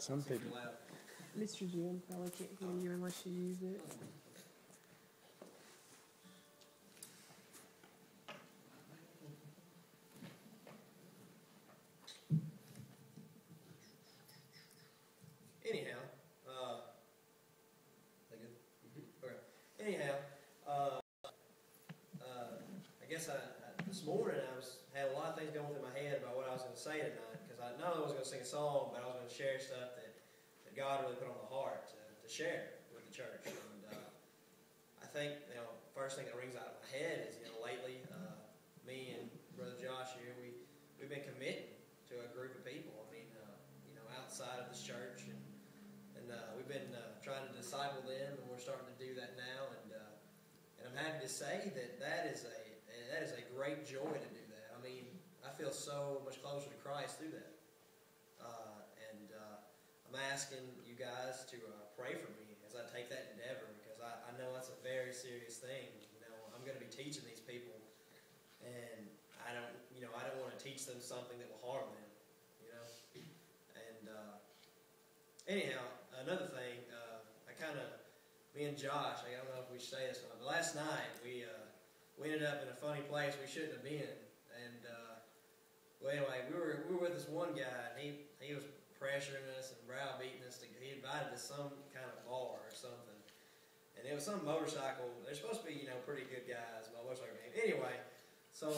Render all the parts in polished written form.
Some people. Mr. Jim probably can't hear you unless you use it. Anyhow, okay. Anyhow, I guess this morning had a lot of things going through my head about what I was going to say tonight, because I not only was going to sing a song, but I was going to share stuff that God really put on my heart to share with the church. And I think, first thing that rings out of my head is, lately, me and Brother Josh here, we've been committing to a group of people. I mean, outside of this church, and we've been trying to disciple them, and we're starting to do that now. And I'm happy to say that is a great joy to do that. I mean, I feel so much closer to Christ through that. I'm asking you guys to pray for me as I take that endeavor, because I know that's a very serious thing. I'm going to be teaching these people, and I don't want to teach them something that will harm them. And anyhow, another thing, me and Josh, I don't know if we should say this or not, but last night we ended up in a funny place we shouldn't have been. And well, anyway, we were with this one guy, and he was pressuring us and browbeating us. He invited us to some kind of bar or something, and it was some motorcycle. They're supposed to be, pretty good guys, motorcycle game. Anyway, so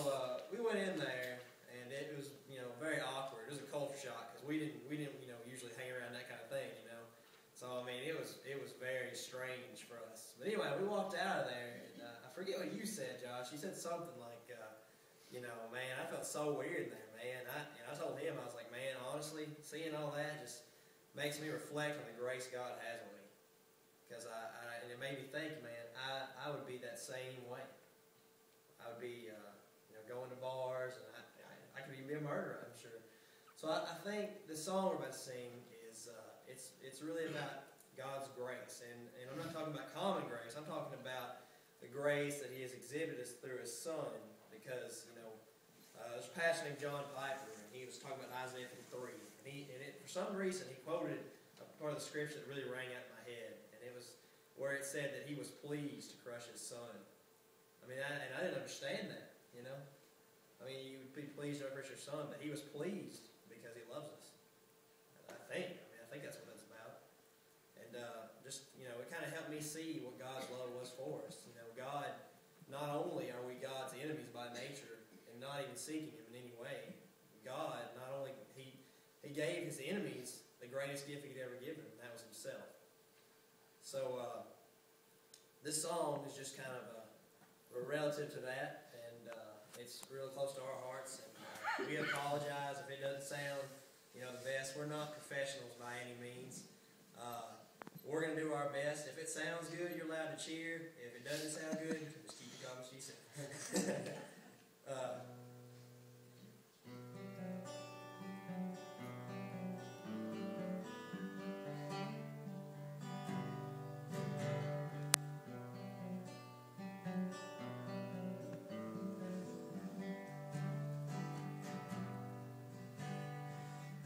we went in there, and it was, very awkward. It was a culture shock, because we didn't, usually hang around that kind of thing, So I mean, it was very strange for us. But anyway, we walked out of there, and I forget what you said, Josh. You said something like, man, I felt so weird there, man. I told him, I was like, man, honestly, seeing all that just makes me reflect on the grace God has on me. Because and it made me think, man, I would be that same way. I would be, going to bars, and I could even be a murderer, I'm sure. So I think the song we're about to sing is, it's really about God's grace. And I'm not talking about common grace. I'm talking about the grace that He has exhibited us through His Son. Because, there's a pastor named John Piper, and he was talking about Isaiah 53. For some reason, he quoted a part of the scripture that really rang out in my head. And it was where it said that He was pleased to crush His Son. I mean, I didn't understand that, I mean, you would be pleased to crush your Son, but He was pleased because He loves us. I think that's what that's about. And it kind of helped me see what God's love was for us. God, not only are we God's enemies by nature and not even seeking Him in any way, God, not only, He gave His enemies the greatest gift He could ever give them, and that was Himself. So, this song is just kind of relative to that, and it's real close to our hearts, and we apologize if it doesn't sound, the best. We're not professionals by any means. We're going to do our best. If it sounds good, you're allowed to cheer. If it doesn't sound good, just keep your comments to yourself.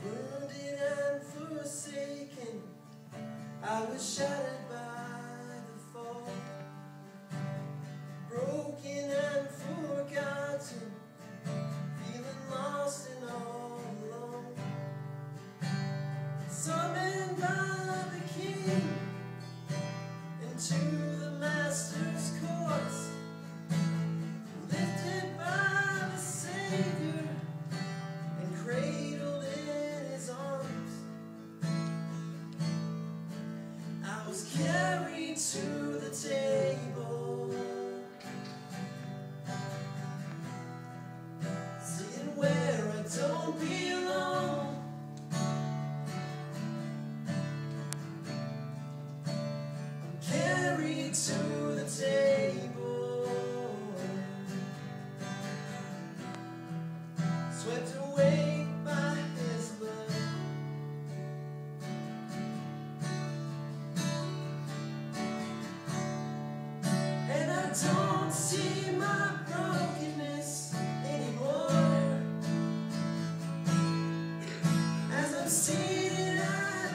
Wounded and forsaken, I was shattered by the fall, broken and forgotten, feeling lost and all alone. Summoned by the King into the Master's courts, lifted by the Savior and cradled in His arms. I was carried to the table, sitting where I don't belong. I'm carried to the table, swept away by His blood. And I don't see my brokenness anymore, as I'm seated at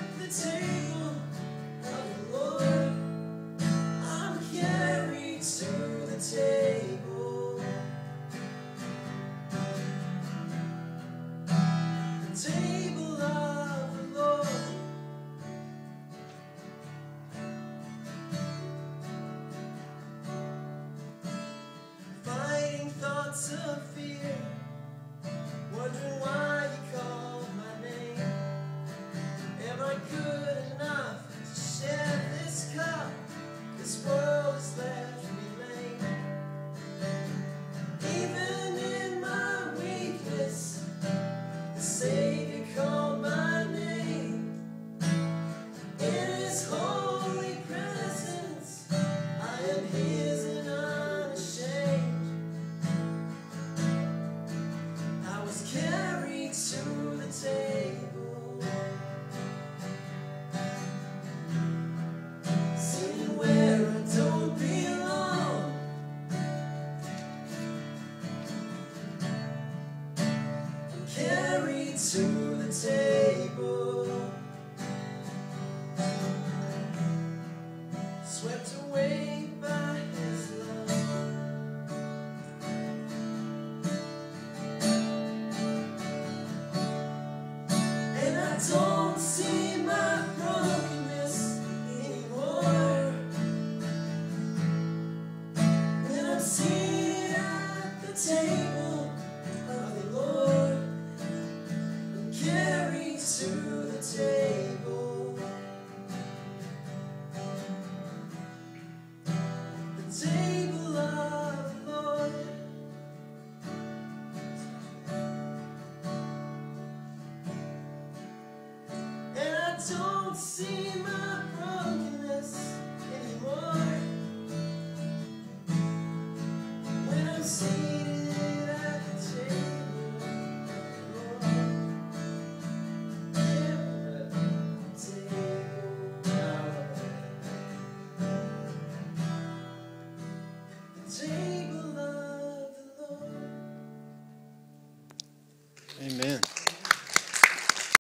Savior called my name. In His holy presence, I am His and unashamed. I was carried to the table, sitting where I don't belong. I'm carried to the table, swept away by His love. And I don't see my brokenness anymore when I'm seated at the table of the Lord. I'm carried to the table, the table of the Lord. And I don't see my brokenness anymore when I'm seated at the table, Lord. The table.